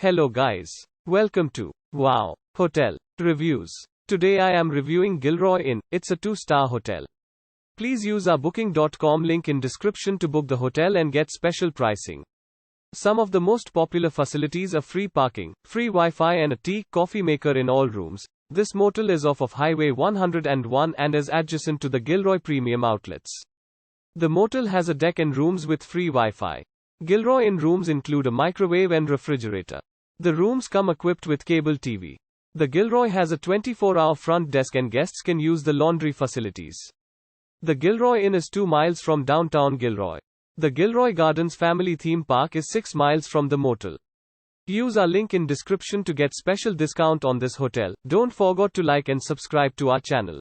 Hello guys. Welcome to Wow Hotel Reviews. Today I am reviewing Gilroy Inn. It's a 2-star hotel. Please use our booking.com link in description to book the hotel and get special pricing. Some of the most popular facilities are free parking, free Wi-Fi and a tea, coffee maker in all rooms. This motel is off of Highway 101 and is adjacent to the Gilroy Premium Outlets. The motel has a deck and rooms with free Wi-Fi. Gilroy Inn rooms include a microwave and refrigerator. The rooms come equipped with cable TV. The Gilroy has a 24-hour front desk and guests can use the laundry facilities. The Gilroy Inn is 2 miles from downtown Gilroy. The Gilroy Gardens family theme park is 6 miles from the motel. Use our link in description to get special discount on this hotel. Don't forget to like and subscribe to our channel.